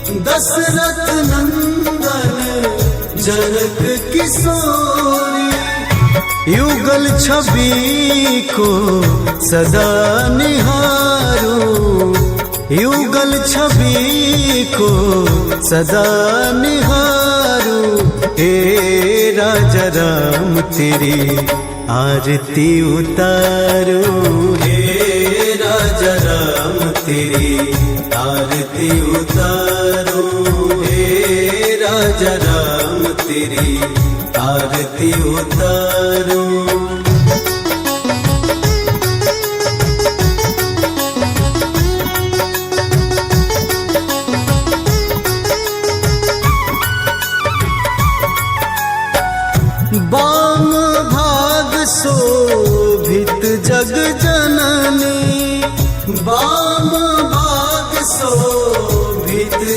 दशरथ नंदन जनक किशोरी, युगल छवि को सदा निहारूं, युगल छवि को सदा निहारूं। हे राजा राम तेरी आरती उतारूं, हे राजा राम तेरी आरती उतारूं, हे राजा राम तेरी आरती उतारूं। वाम भाग शोभित जग